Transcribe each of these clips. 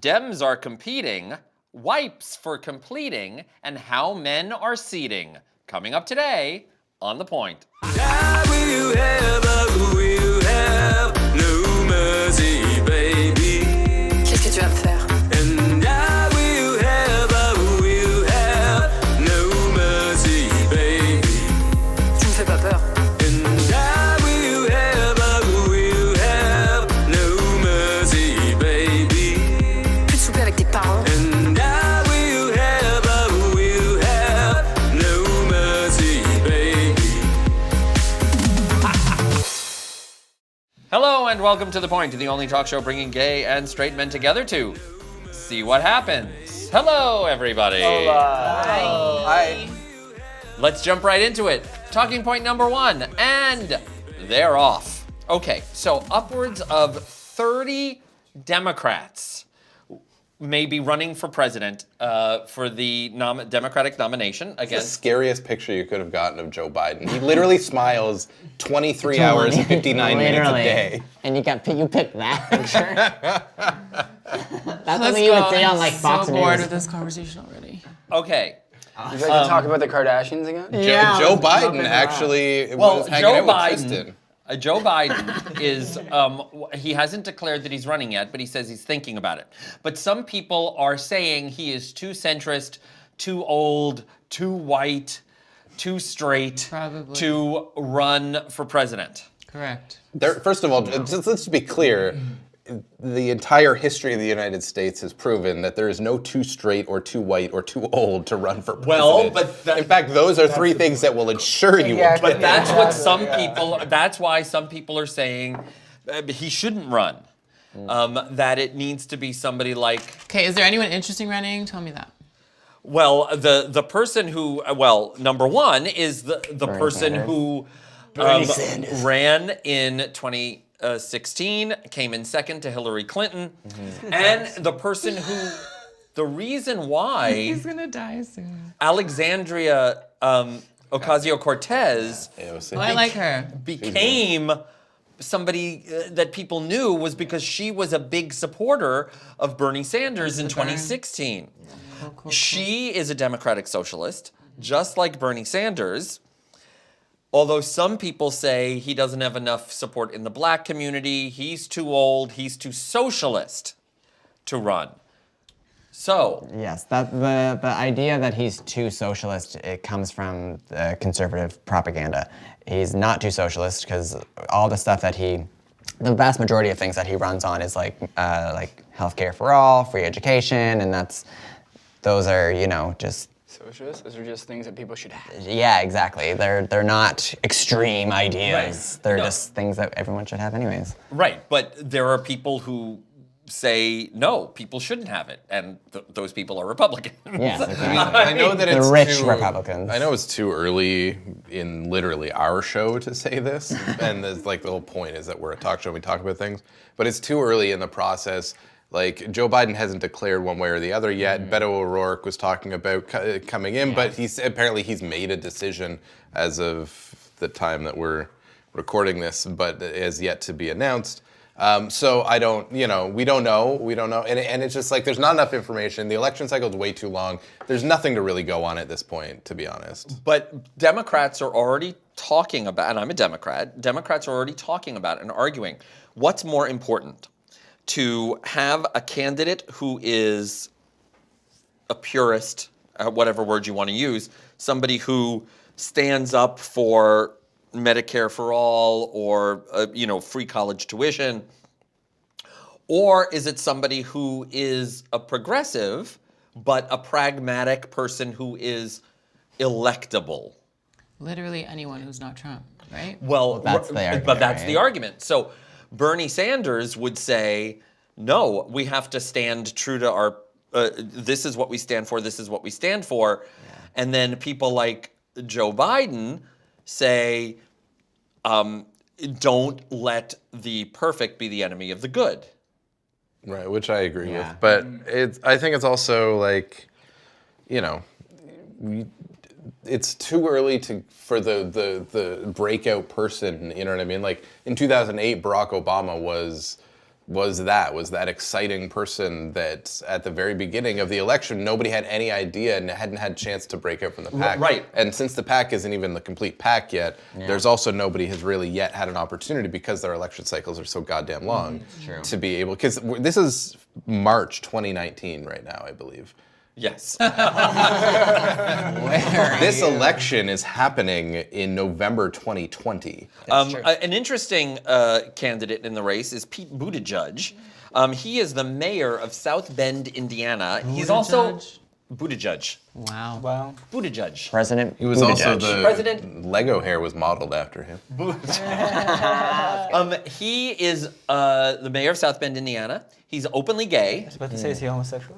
Dems are competing, wipes for completing, and how men are seating. Coming up today on The Point. Qu'est-ce que tu vas me faire? Tu me fais pas peur. Plus de souper avec tes parents. Hello and welcome to The Point, the only talk show bringing gay and straight men together to see what happens. Hello, everybody. Hi. Let's jump right into it. Talking point number one, and they're off. Okay, so upwards of 30 Democrats may be running for president for the Democratic nomination The against... scariest picture you could have gotten of Joe Biden. He literally smiles 23 hours and 59 minutes a day. And you picked that picture. That's something you would say on like Fox so bored News. with this conversation already. Okay. Would you like to talk about the Kardashians again? Yeah, Joe let's jump Biden into that. actually Well, was hanging Joe out with Biden, Kristen. Joe Biden is, he hasn't declared that he's running yet, but he says he's thinking about it. But some people are saying he is too centrist, too old, too white, too straight Probably. to run for president. Correct. First of all, let's be clear. The entire history of the United States has proven that there is no too straight or too white or too old to run for president. Well, but in fact, those are three things that will ensure you will. But that's what some people, that's why some people are saying he shouldn't run. That it needs to be somebody like... Okay, is there anyone interesting running? Tell me that. Well, the person who, number one is the person Sanders. who ran in 2016, came in second to Hillary Clinton, and the person who, the reason why He's gonna die soon. Alexandria Ocasio-Cortez Oh, I like her. became somebody that people knew was because she was a big supporter of Bernie Sanders in 2016. Cool. She is a democratic socialist, just like Bernie Sanders. Although some people say he doesn't have enough support in the black community, he's too old, he's too socialist to run. So, Yes, the idea that he's too socialist, it comes from the conservative propaganda. He's not too socialist because all the stuff that the vast majority of things that he runs on is like healthcare for all, free education, and those are, just Socialists? Those are just things that people should have. yeah, exactly. They're not extreme ideas. Right. They're No. just things that everyone should have anyways. right, but there are people who say, no, people shouldn't have it, and those people are Republicans. Yes, exactly. I know that it's The rich too, Republicans. I know it's too early in literally our show to say this, and the whole point is that we're a talk show and we talk about things, but it's too early in the process. Like, Joe Biden hasn't declared one way or the other yet. Beto O'Rourke was talking about coming in, but he's made a decision as of the time that we're recording this, but it has yet to be announced. So we don't know, and it's just like there's not enough information. The election cycle is way too long. There's nothing to really go on at this point, to be honest. But Democrats are already talking about, and I'm a Democrat, Democrats are already talking about and arguing what's more important, to have a candidate who is a purist, whatever word you want to use, somebody who stands up for Medicare for all or free college tuition, or is it somebody who is a progressive but a pragmatic person who is electable? Literally anyone who's not Trump, right? Well, that's the argument, but that's right? the argument. So Bernie Sanders would say, no, we have to stand true to our, this is what we stand for, this is what we stand for. Yeah. And then people like Joe Biden say, don't let the perfect be the enemy of the good. Right, which I agree Yeah. with. But I think it's also like, it's too early for the breakout person, you know what I mean? Like in 2008, Barack Obama was was that exciting person that at the very beginning of the election, nobody had any idea and hadn't had a chance to break out from the pack. Right. And since the pack isn't even the complete pack yet, there's also nobody has really yet had an opportunity because their election cycles are so goddamn long to be able, because this is March 2019 right now, I believe. Yes. This election is happening in November 2020. An interesting candidate in the race is Pete Buttigieg. He is the mayor of South Bend, Indiana. He's also Buttigieg. Wow. Wow. Buttigieg. President He was also Buttigieg. the President- Lego hair was modeled after him. He is the mayor of South Bend, Indiana. He's openly gay. I was about to say, is he homosexual?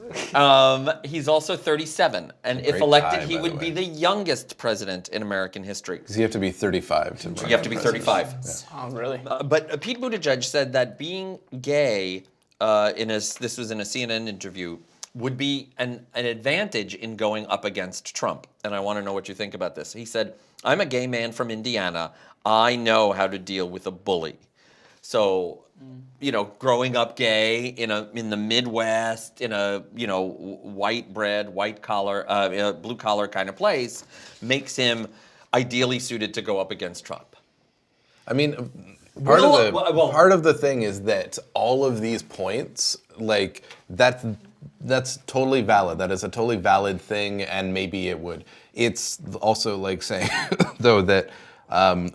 He's also 37, and if Great elected, tie, he by would the be way. the youngest president in American history. Because you have to be 35 to run. You have to be for president. 35. Oh, really? But Pete Buttigieg said that being gay, this was in a CNN interview, would be an advantage in going up against Trump. And I want to know what you think about this. He said, "I'm a gay man from Indiana. I know how to deal with a bully." So, growing up gay in the Midwest, in a white bread, white collar, blue collar kind of place, makes him ideally suited to go up against Trump. I mean, part of the thing is that all of these points, like that's totally valid. That is a totally valid thing, and maybe it would. It's also like saying, though, that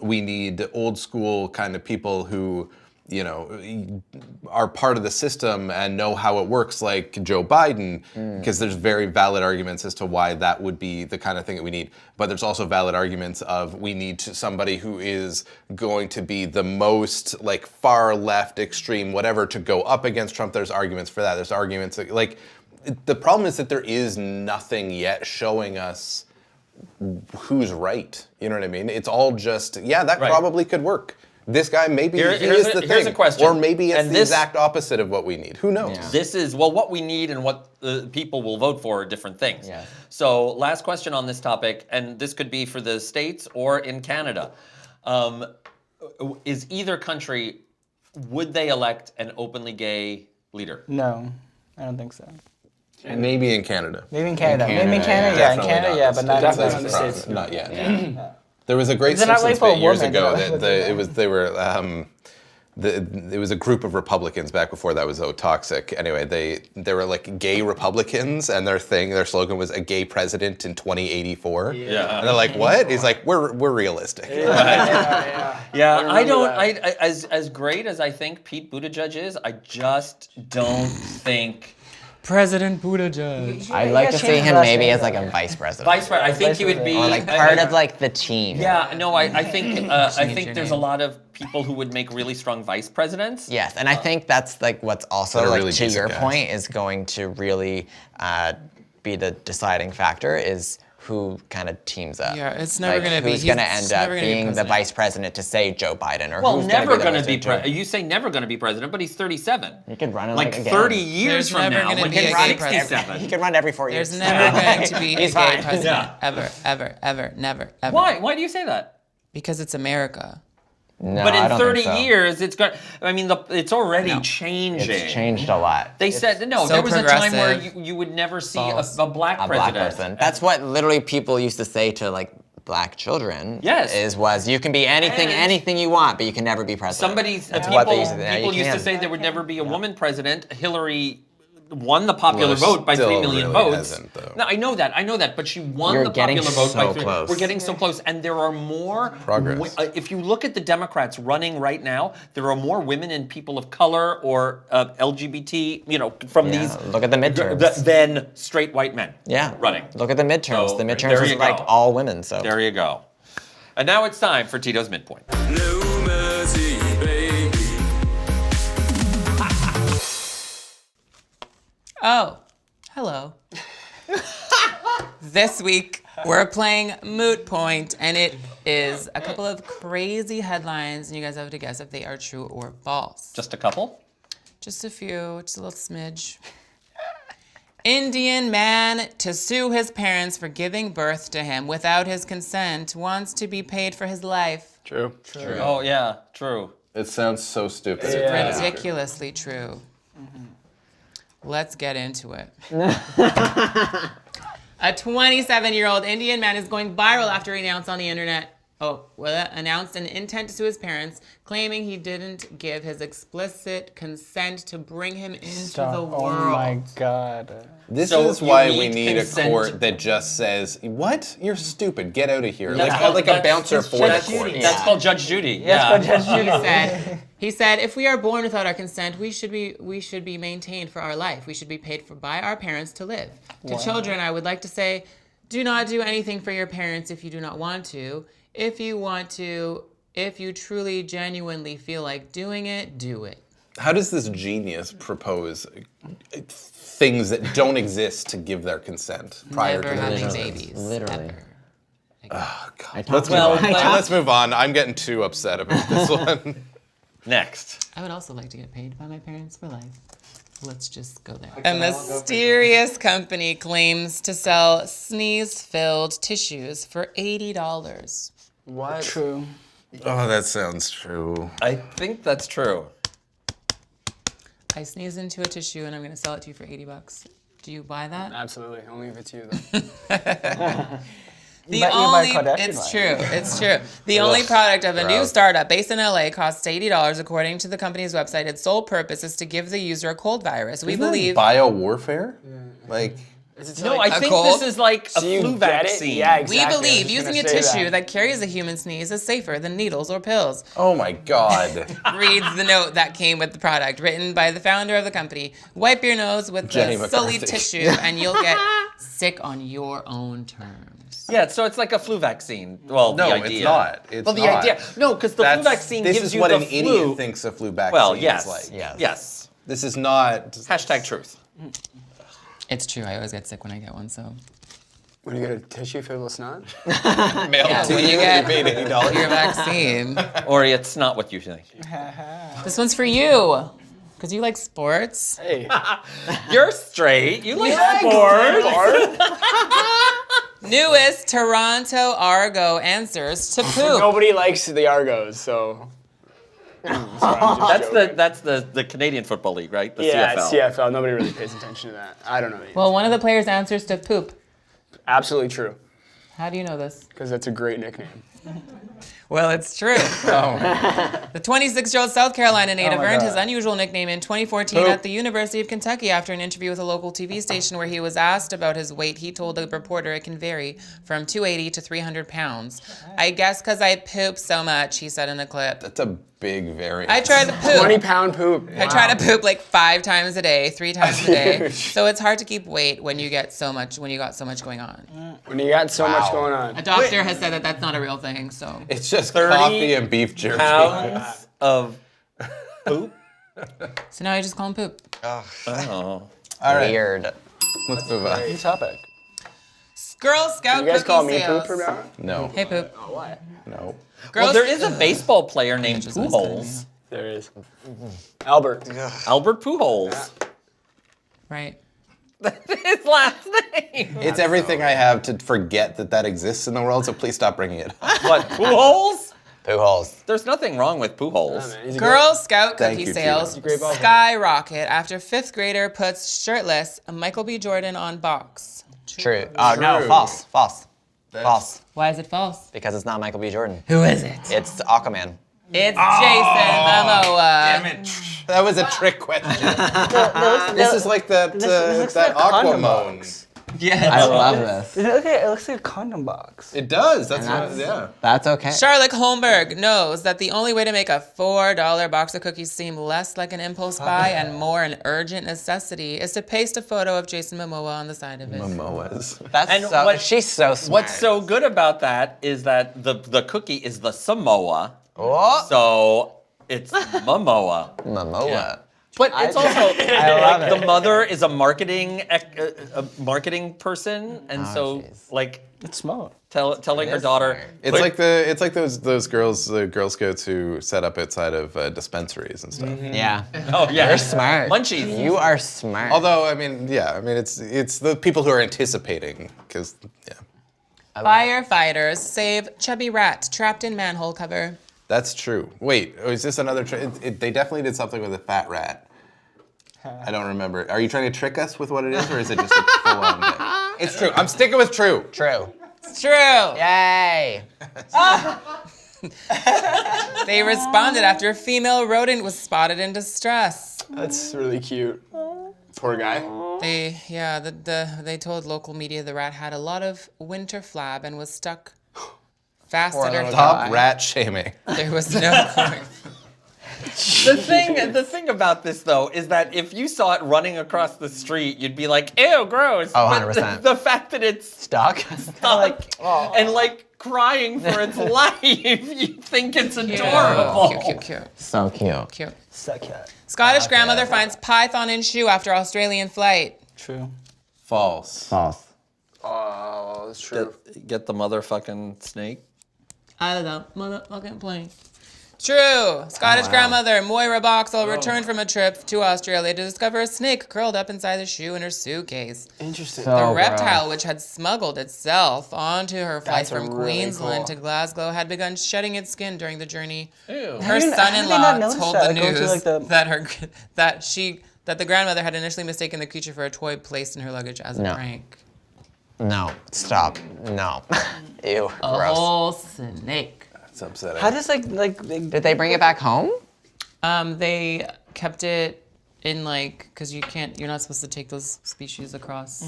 we need old school kind of people who, are part of the system and know how it works, like Joe Biden, because there's very valid arguments as to why that would be the kind of thing that we need. But there's also valid arguments of we need somebody who is going to be the most like far left, extreme, whatever, to go up against Trump. There's arguments for that. There's arguments like the problem is that there is nothing yet showing us who's right. You know what I mean? It's all just, that Right. probably could work. This guy, maybe he Here's is the a thing. question. Or maybe it's And the this- exact opposite of what we need. Who knows? Yeah. This is, what we need and what people will vote for are different things. Yeah. So last question on this topic, and this could be for the States or in Canada. Is either country, would they elect an openly gay leader? No, I don't think so. Maybe in Canada. Maybe in Canada. Maybe in Canada, yeah. In Definitely Canada, not yeah, the but not States. Definitely not the States. States. Not yet. There was a great Is it not Simpsons like for a bit years woman, ago though? it was a group of Republicans back before that was so toxic. Anyway, they were like gay Republicans, and their slogan was a gay president in 2084. Yeah. And they're like, what? He's like, we're realistic. Yeah, I don't. As great as I think Pete Buttigieg is, I just don't think President Buttigieg. I'd like to see him maybe as like a vice president. vice president. I think he would be Or like part of like the team. Yeah, no, I think your there's a name. lot of people who would make really strong vice presidents. Yes, and I think that's like what's also That are like really to your decent guys. point is going to really be the deciding factor is who kind of teams up. Yeah, it's never Like, gonna be- who's going to he's end up never gonna be being the president. vice president to say Joe Biden or Well, who's never going to be president. president. You say never going to be president, but he's 37. He could run it like again. 30 years There's from never now, gonna when be he's a gay 67. He could run every 4 years. There's never going to be a He's gay fine. president. Yeah. Ever. Why? Why do you say that? Because it's America. No, But I in don't 30 think so. years, it's going. I mean, it's already changing. It's changed a lot. They said no. so There was a time where progressive. you would never see a False. black A president. black person. That's what literally people used to say to like black children. Yes. Was you can be anything, And- anything you want, but you can never be president. Somebody's That's people, what they used to say. people You used to can. say there would never be a woman president. Hillary won the popular Well, vote by 3 still million really votes. hasn't, though. No, I know that, but she won You're the getting popular vote by so 3. close. We're getting so close, and there are more Progress. If you look at the Democrats running right now, there are more women and people of color or LGBT, from Yeah, these. look at the midterms. Than straight white men. Yeah. running. Look at the midterms. So, the there midterms you is like go. all women. So There you go. And now it's time for Tito's Midpoint. No mercy, baby. Oh, hello. This week, we're playing Moot Point, and it is a couple of crazy headlines, and you guys have to guess if they are true or false. Just a couple. Just a few, just a little smidge. Indian man to sue his parents for giving birth to him without his consent wants to be paid for his life. True. Oh yeah, true. It sounds so stupid. Yeah. Ridiculously true. Let's get into it. A 27-year-old Indian man is going viral after he announced on the internet. Announced an intent to sue his parents, claiming he didn't give his explicit consent to bring him into the world. Oh my god. This So is why you we need need a consent. court that just says, "What? You're stupid. Get out of here." That's Like, called- like a that's- bouncer it's for the Judge court. Judy. That's called Judge Judy. That's Yeah. what Judge Judy He said, if we are born without our consent, we should be maintained for our life. We should be paid for by our parents to live. To children, I would like to say, do not do anything for your parents if you do not want to. If you want to, if you truly, genuinely feel like doing it, do it. How does this genius propose things that don't exist to give their consent prior Never to their having consent? babies. Literally. Ever. Oh, God. I Let's talked move Well, on. but- Let's move on. I'm getting too upset about this one. Next. I would also like to get paid by my parents for life. Let's just go there. A mysterious company claims to sell sneeze-filled tissues for $80. What? True. Oh, that sounds true. I think that's true. I sneeze into a tissue and I'm gonna sell it to you for $80. Do you buy that? Absolutely. Only if it's you, though. The bet you buy only, Kardashian it's line. true, it's true. The only product of a new gross. startup based in LA costs $80 according to the company's website. Its sole purpose is to give the user a cold virus. We believe Bio-warfare? Like, No, I think cold? this is like a So you flu get it? vaccine. Yeah, we exactly. I was believe just using gonna a say tissue that carries a human sneeze is safer than needles or pills. oh my God. Reads the note that came with the product, written by the founder of the company. Wipe your nose with Jenny the sullied McCarthy. tissue and you'll get sick on your own terms. Yeah, so it's like a flu vaccine. Well, No, the idea. it's not. It's well, the not. idea. No, because the flu vaccine this gives is you what the an flu. idiot thinks a flu vaccine Well, yes. is like. Yes. Yes. This is not. Hashtag truth. It's true, I always get sick when I get one, so. When you get a tissue filled with snot? Mailed Yeah, to when you you, get you paid $80. your vaccine. Or it's not what you think. This one's for you, because you like sports. Hey. You're straight. You like sports. Newest Toronto Argo answers to poop. Nobody likes the Argos, so. Sorry, I'm just joking. That's the Canadian Football League, right? The Yeah, CFL. it's CFL. Nobody really pays attention to that. I don't know. Well, one of the players answers to poop. Absolutely true, How do you know this? because that's a great nickname. Well, it's true. The 26-year-old South Carolina native my earned God. his unusual nickname in 2014 at the University of Kentucky after an interview with a local TV station where he was asked about his weight. He told a reporter it can vary from 280 to 300 pounds. I guess because I poop so much, he said in the clip. That's a big variance. I try to poop. 20-pound poop. I try to poop like 5 times a day, 3 times a day. So it's hard to keep weight when you got so much going on. When you got so much Wow. going on. A doctor has said that that's not a real thing, so. It's just 30 coffee and beef jerky. Pounds of poop. So now I just call him poop. Oh. All right, Weird. let's move on. New topic. Girl Scout You guys cookie call me sales. poop from now on? No, Hey poop. Oh, why? no. Girl Well, there is a baseball player named Just listening, Pujols. There is. Albert. Albert Pujols. Right. His last name. It's everything I have to forget that exists in the world, so please stop bringing it up. What, Pujols? Poo holes. There's nothing wrong with Pujols. Yeah, man, he's a Girl Scout Thank cookie you, sales Tina. great ball player. skyrocket after 5th grader puts shirtless Michael B. Jordan on box. True. Oh, no, True. false. False. False. Why is it false? Because it's not Michael B. Jordan. Who is it? It's Aquaman. It's Jason Momoa. That was a trick question. This is like that looks that like a condom Aquaman. box. Yes. I love this. It looks like a condom box. It does. That's And what, yeah. That's okay. Charlotte Holmberg knows that the only way to make a $4 box of cookies seem less like an impulse buy and more an urgent necessity is to paste a photo of Jason Momoa on the side of it. Momoas. That's And so, what- she's so smart. What's so good about that is that the cookie is the Samoa, Oh, so it's Momoa. Momoa. Yeah. But it's also I love it. the mother is a marketing person, and so jeez. like It's smart. telling her is daughter. smart. It's like those girls, the Girl Scouts who set up outside of dispensaries and stuff. Yeah. Oh yeah, You're smart. Munchies. You are smart. Although I mean, it's the people who are anticipating because Firefighters save chubby rat trapped in manhole cover. That's true. Wait, is this another they definitely did something with a fat rat. I don't remember. Are you trying to trick us with what it is, or is it just a full-on thing? It's true. I'm sticking with true. True. It's true. Yay. They responded after a female rodent was spotted in distress. That's really cute. Poor guy. They told local media the rat had a lot of winter flab and was stuck fast at her Stop thigh. rat shaming. There was no The thing about this though is that if you saw it running across the street, you'd be like, "Ew, gross." Oh, But 100%. the fact that it's Stuck. stuck and like crying for its life, you think it's adorable. Cute. So cute. Cute. Suck it. Scottish grandmother finds python in shoe after Australian flight. True. False. False. Oh, that's true. Get the motherfucking snake. Out of the motherfucking plane. True. Scottish grandmother Moira Boxall returned from a trip to Australia to discover a snake curled up inside the shoe in her suitcase. Interesting. The reptile, which had smuggled itself onto her flight That's from really cool. Queensland to Glasgow, had begun shedding its skin during the journey. Ew. Her How did they son-in-law not notice told that? the Like, going news through, like, the- that the grandmother had initially mistaken the creature for a toy placed in her luggage as a No. prank. No. Stop. No. Ew. A Gross. whole snake. It's upsetting. How does Did they bring it back home? They kept it in because you're not supposed to take those species across.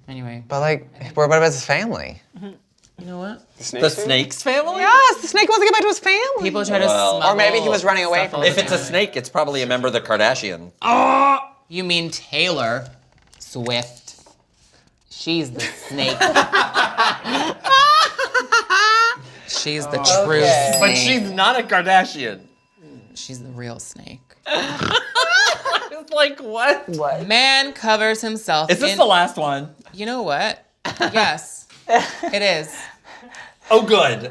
Anyway, But what about his family? you know what? The snake's family? Yes, the snake wants to get back to his family. People try to Well- smuggle Or maybe he was running away stuff from all If the it's a time. snake, it's probably a member of the Kardashian. You mean Taylor Swift? She's the snake. She's the true snake. But she's not a Kardashian. She's the real snake. It's like, what? what? Man covers himself Is this in... the last one? You know what? Yes, it is. Oh, good.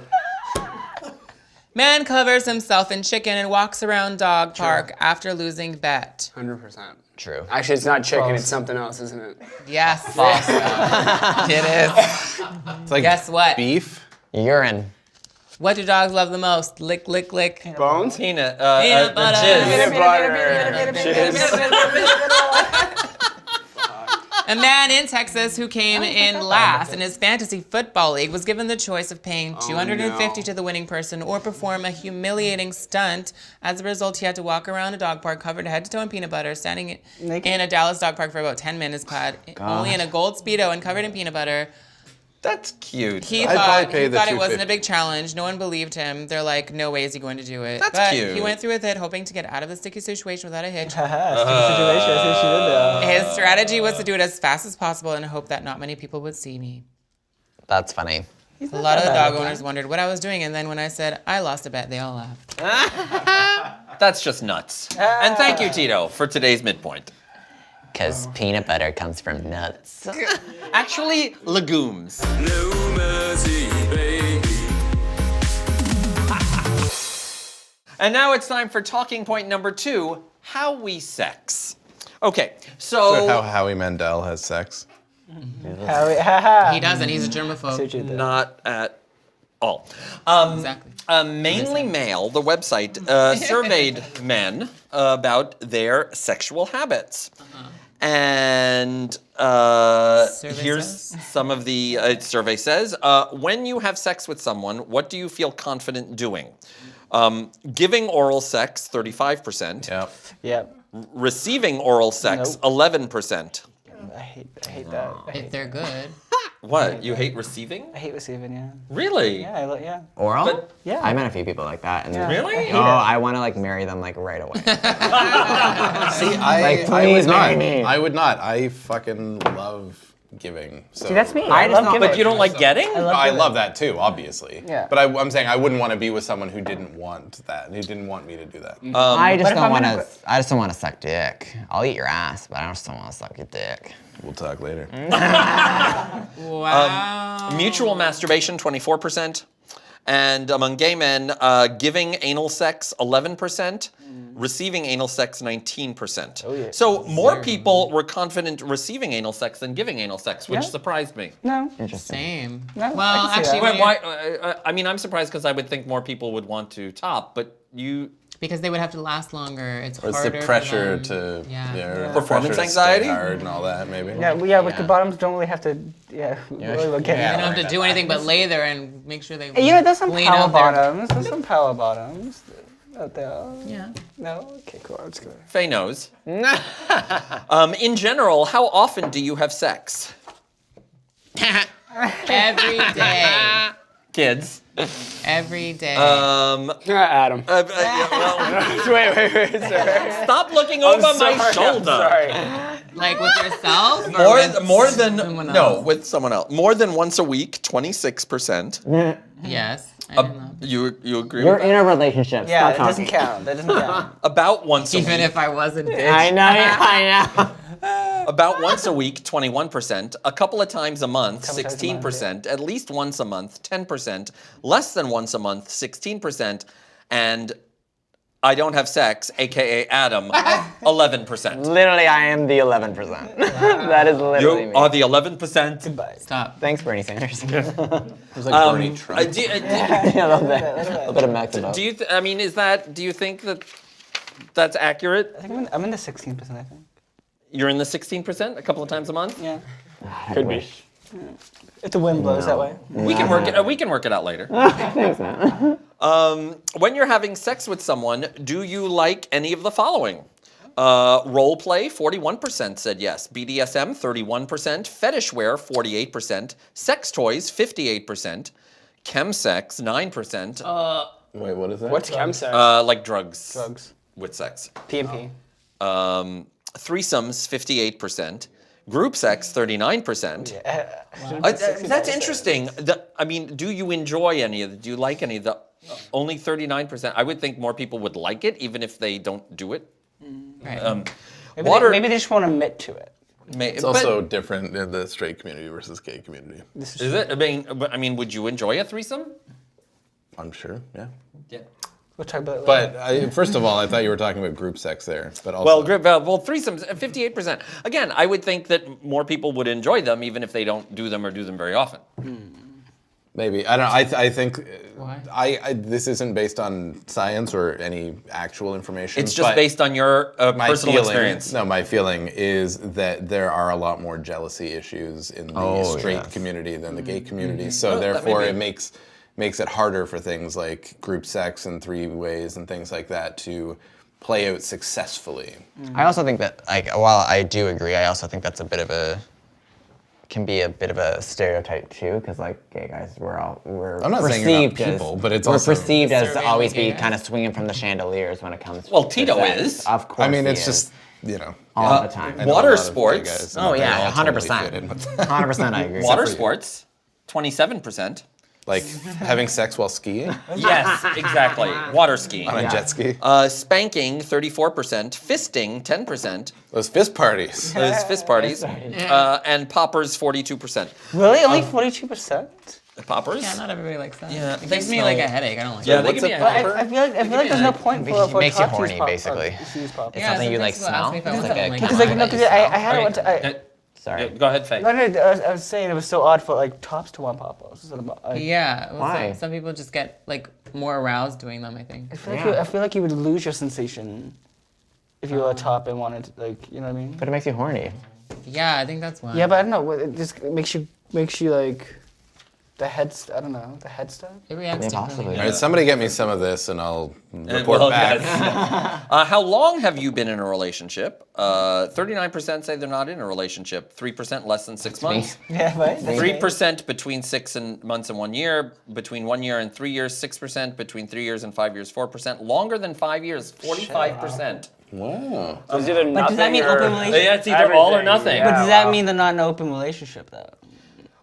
Man covers himself in chicken and walks around dog park after losing bet. 100%. True. Actually, it's not chicken, it's something else, isn't it? Yes, false. It is. It's like Guess what? beef. Urine. What do dogs love the most? Lick, lick, lick. Bones? Peanut Peanut butter. jizz. Peanut butter. Cheers. A man in Texas who came in last in his fantasy football league was given the choice of paying $250 to the winning person or perform a humiliating stunt. As a result, he had to walk around a dog park covered head to toe in peanut butter, standing in a Dallas dog park for about 10 minutes, clad only in a gold Speedo and covered in peanut butter. That's cute. He I'd thought, probably pay he the thought it wasn't a $250. big challenge. No one believed him. They're like, no way is he going to do it. That's but cute. he went through with it, hoping to get out of the sticky situation without a hitch. Haha, sticky situation. I see what she did there. His strategy was to do it as fast as possible and hope that not many people would see me. That's funny. A lot of the dog owners wondered what I was doing, and then when I said I lost a bet, they all laughed. That's just nuts. And thank you, Tito, for today's midpoint. Because peanut butter comes from nuts. Actually, legumes. No mercy, baby. And now it's time for talking point number 2, how we sex. Okay, so How Howie Mandel has sex. Haha. He doesn't. He's a germaphobe. See what you did. not at all. Exactly. Mainly Male, the website, surveyed men about their sexual habits. And Survey here's says? some of the survey says, when you have sex with someone, what do you feel confident doing? Giving oral sex, 35%. Yep. Yep. Receiving oral sex, 11%. I hate that. If they're good. What, you hate receiving? I hate receiving, yeah. Really? Yeah, yeah. Oral? But- Yeah. I met a few people like that. And Really? Oh, I want to marry them right away. See, I please would not. marry me. I would not. I fucking love giving. So. See, that's me. I just love don't- giving. But you don't like getting? I love that too, obviously. Yeah. But I'm saying I wouldn't want to be with someone who didn't want that, who didn't want me to do that. I just but if don't I'm want gonna to. I just don't want to suck dick. I'll eat your ass, but I just don't want to suck your dick. We'll talk later. Wow. Mutual masturbation, 24%. And among gay men, giving anal sex 11%, receiving anal sex 19%. Oh, yeah. So more people were confident receiving anal sex than giving anal sex, which Yeah. surprised me. No. Same. No, Well, I can see actually, that. Why? I mean, I'm surprised because I would think more people would want to top, but you. because they would have to last longer. It's Or it's harder the pressure for them. to Yeah. Performance pressure to stay anxiety? hard and all that maybe. Yeah, well, yeah, but the bottoms don't really have to. Really look at They it. don't have to do anything but lay there and make sure they. You know, there's some clean power out their- bottoms. There's some power bottoms out there. Yeah. No? Okay, cool. Let's go. Faye knows. In general, how often do you have sex? Every day. Kids. Every day. Adam. Wait. Sorry. Stop looking over my shoulder. Sorry. Like with yourself? Or with More than someone no, else? with someone else. More than once a week, 26%. Yes. I didn't know. You agree You're with in a relationship. Yeah, Stop that talking. doesn't count. That doesn't count. About once a Even week. if I wasn't bitch. I know. About once a week, 21%. A couple of times a month, Couple times a month, 16%. At least once a month, 10%. Less than once a month, 16%. And I don't have sex, aka Adam, 11%. Literally, I am the 11%. That is literally You me. are the 11%. Goodbye. Stop. Thanks, Bernie Sanders. It's like Bernie Trump. Do, Yeah, a little bit of Max about. do you? I mean, do you think that that's accurate? I think I'm in the 16%, I think. You're in the 16%, a couple of times a month. Yeah. Could be. If the wind blows that way. We can work it. We can work it out later. When you're having sex with someone, do you like any of the following? Role play, 41% said yes. BDSM, 31%. Fetish wear, 48%. Sex toys, 58%. Chemsex, 9%. Wait, what is that? What's chemsex? Like drugs. Drugs. With sex. PMP. Threesomes, 58%. Group sex, 39%. That's interesting. I mean, do you enjoy any of it? Do you like any of the? Only 39%. I would think more people would like it, even if they don't do it. Right. Maybe they just won't admit to it. It's also different in the straight community versus gay community. Is it? I mean, would you enjoy a threesome? I'm sure, yeah. Yeah. We'll talk about it later. But first of all, I thought you were talking about group sex there. But also, Well, threesomes, 58%. Again, I would think that more people would enjoy them, even if they don't do them or do them very often. maybe I don't know. I think Why? this isn't based on science or any actual information. It's just but based on your my personal feeling, experience. No, my feeling is that there are a lot more jealousy issues in the straight community than the gay community. So Well, that therefore, may it be. makes it harder for things like group sex and three ways and things like that to play out successfully. I also think that, like, while I do agree, I also think that's can be a bit of a stereotype too, because like gay guys, we're I'm not saying you're not perceived people, as, but it's we're also- perceived as Survey always gay be guys. kind of swinging from the chandeliers when it comes. Well, to Tito sex. is. Of course. I mean, he it's is. just, you know. all the time. I know a Water lot of gay sports. guys, and Oh they yeah, all 100%. fit in with that. 100%, I agree. Water for you. sports, 27%. Like having sex while skiing Yes, exactly. Water skiing. on a jet ski. Spanking, 34%. Fisting, 10%. Those fist parties. Those fist parties. And poppers, 42%. Really? Only 42%? Poppers? Yeah, not everybody likes that. Yeah, it they gives me smell- like a headache. I don't like Yeah, that. they give me a But popper. I feel like there's no point for makes you top horny, cheese pop- basically. cheese pop. It's something you like people ask smell. me if I It's want like it, a I'm like, Because why like, no, would because I had smell? one. Sorry. Go ahead, Faye. No, I was saying it was so odd for like tops to want pop-ups. Yeah. Well, Why? Some people just get like more aroused doing them, I think. I feel like you would lose your sensation if you were a top and wanted to, like, you know what I mean? But it makes you horny. Yeah, I think that's why. Yeah, but I don't know. It just makes you like the head. I don't know, the head stuff. It reacts Yeah, differently. possibly. All right, somebody get me some of this and I'll report Well, back. yes. How long have you been in a relationship? 39% say they're not in a relationship. 3% less than 6 months. Yeah, right. 3% between 6 months and 1 year. Between 1 year and 3 years, 6%. Between 3 years and 5 years, 4%. Longer than 5 years, 45%. Wow. So it's either But does that nothing mean or open relationship? Yeah, it's either all or everything. nothing. Yeah, But does that wow. mean they're not in an open relationship though?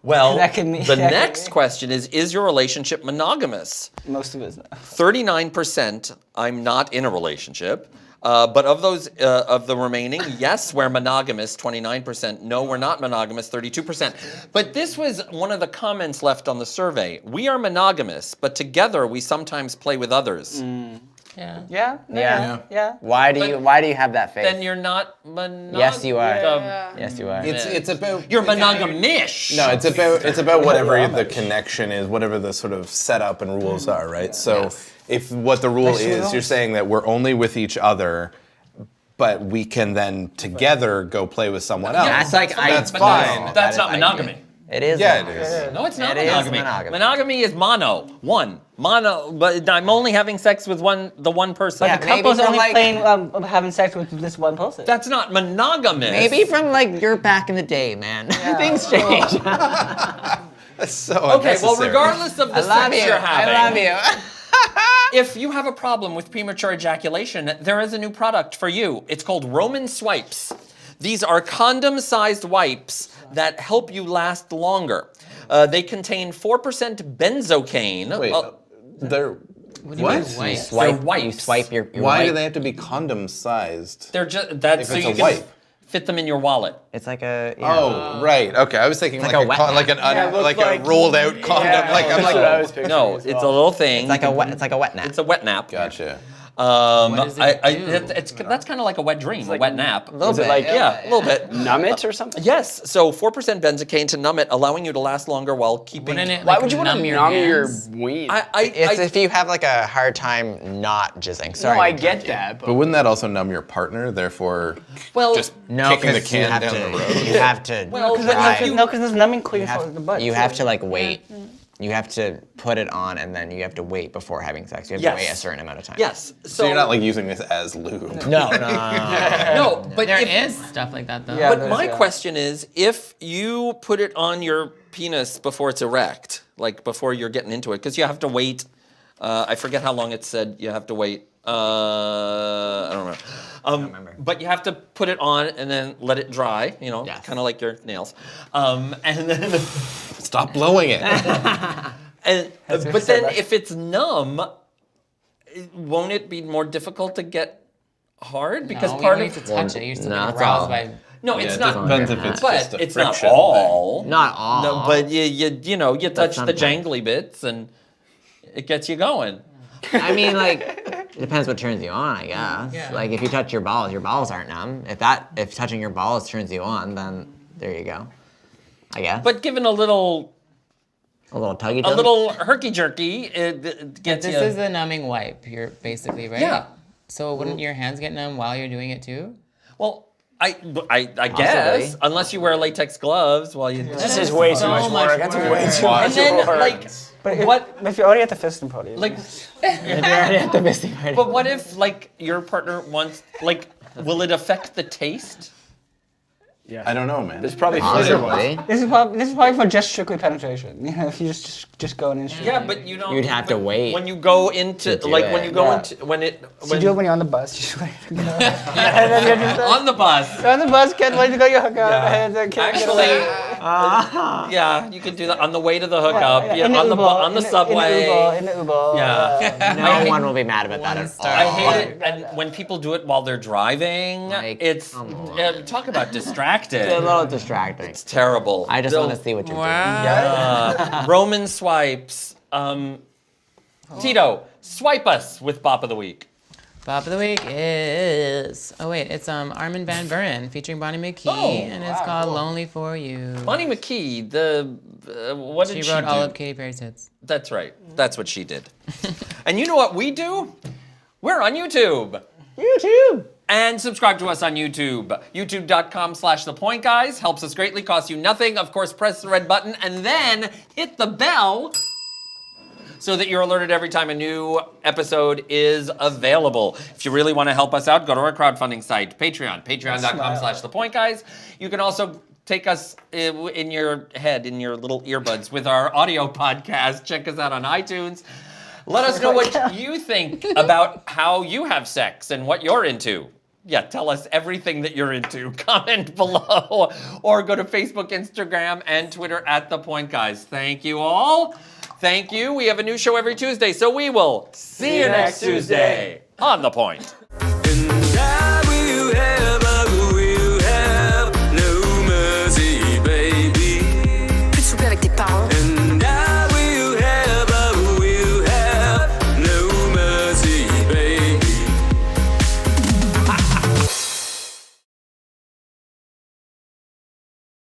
Well, That can mean- the that can next mean- question is your relationship monogamous? Most of it's not. 39%, I'm not in a relationship. But of those, of the remaining, yes, we're monogamous, 29%. No, we're not monogamous, 32%. But this was one of the comments left on the survey. We are monogamous, but together we sometimes play with others. Yeah. Yeah. Why do you have that faith? Then you're not monogamous. Yes, you are. Yes, you are. It's about You're monogamish. No, it's about whatever the connection is, whatever the sort of setup and rules are, right? So if what the rule is, you're saying that we're only with each other, but we can then together go play with someone else. That's like that's But fine. That's not monogamy. It is. Yeah, it is. No, it's not It is monogamy. monogamy. Monogamy is one. Mono, but I'm only having sex with the one person. Yeah, maybe Couples from only like playing having sex with this one person. That's not monogamous. maybe from like you're back in the day, man. Things change. That's so Okay, well, unnecessary. regardless of the I love sex you. you're having, I love you. if you have a problem with premature ejaculation, there is a new product for you. It's called Roman Swipes. These are condom-sized wipes that help you last longer. They contain 4% benzocaine. Wait, they're What do you mean white? Swipe. wipes. You swipe your why do wipe. they have to be condom sized? They're just that's If so it's you a can wipe. fit them in your wallet. It's like a. Oh, right. Okay, I was thinking It's like, like a wet nap. like an Yeah, it looks like like- a rolled out condom. Like I'm That's what I was like, picturing No, as it's well. a little thing. It's like a wet. It's like a wet nap. It's a wet nap. gotcha. What does it do? That's kind of like a wet dream, a wet nap. Is it like Yeah, a little bit. numb it or something? Yes, so 4% benzocaine to numb it, allowing you to last longer while keeping. Wouldn't it Why like, would you want to numb numb your hands? ween? It's if you have like a hard time not jizzing. Sorry. No, I to get interrupt you. that, But but wouldn't that also numb your partner? Therefore, Well, just No, kicking the because you can have down to. the road. You have to. Well, because but try. there's numbing clean for the butt. You too. have to like wait. You have to put it on and then you have to wait before having sex. You have Yes. to wait a certain amount of time. yes. So you're not like using this as lube. No, no. no, but There if, is stuff like that though. Yeah. But there's, my yeah. question is, if you put it on your penis before it's erect, like before you're getting into it, because you have to wait. I forget how long it said you have to wait. I don't remember. remember. But you have to put it on and then let it dry. You know, Yes. kind of like your nails. And then, Stop blowing it. but then if it's numb, won't it be more difficult to get hard? Because No, part you of need to touch it. You're still No, getting it's aroused all- by. no, Yeah, it's it not. depends if it's But just a it's not friction all. Not all. No, but you know you touch the sometimes. jangly bits and it gets you going. I mean, like, it depends what turns you on, I guess. Yeah. Like, if you touch your balls aren't numb. If touching your balls turns you on, then there you go. I guess. But given a little tuggy. herky jerky, it gets This you. is the numbing wipe. You're basically right. Yeah. So wouldn't your hands get numb while you're doing it too? Well, I guess unless you wear latex gloves while you. This is way too so much much work. That's work. way too And much then work. like But what if you're already at the fisting party, like. the missing part. But what if like your partner wants like? Will it affect the taste? I don't know, man. there's probably Possibly. This is probably for just strictly penetration. You know, if you just go in and shoot. Yeah, but you don't. You'd have to but wait when you go into do like it. when you go Yeah. into when it So you do it when you're on the bus. You just wait. You know? And then you're just on the bus. you're on the bus, can't wait to go your hookup. And then can't get Actually, away. yeah, you can do that on the way to the hookup. Yeah, In on the Uber, on the in subway. in the Uber. Yeah. No one will be mad about that at star. all. I hate it, and when people do it while they're driving, Like, it's come on. talk about distracted. It's a little distracting. It's terrible. I just want to see what you're doing. Roman swipes. Tito, swipe us with Bop of the Week. Bop of the week is it's Armin van Buuren featuring Bonnie McKee, and it's called "Lonely for You." Bonnie McKee, what did She she wrote do? all of Katy Perry's hits. That's right. That's what she did. And you know what we do? We're on YouTube. YouTube. And subscribe to us on YouTube. YouTube.com/thepointguys. Helps us greatly, costs you nothing. Of course, press the red button and then hit the bell so that you're alerted every time a new episode is available. If you really want to help us out, go to our crowdfunding site, Patreon, patreon.com/thepointguys. You can also take us in your head, in your little earbuds with our audio podcast. Check us out on iTunes. Let us know what you think about how you have sex and what you're into. Yeah, tell us everything that you're into. Comment below or go to Facebook, Instagram, and Twitter @ThePointGuys. Thank you all. Thank you. We have a new show every Tuesday, so we will see you next Tuesday on The Point.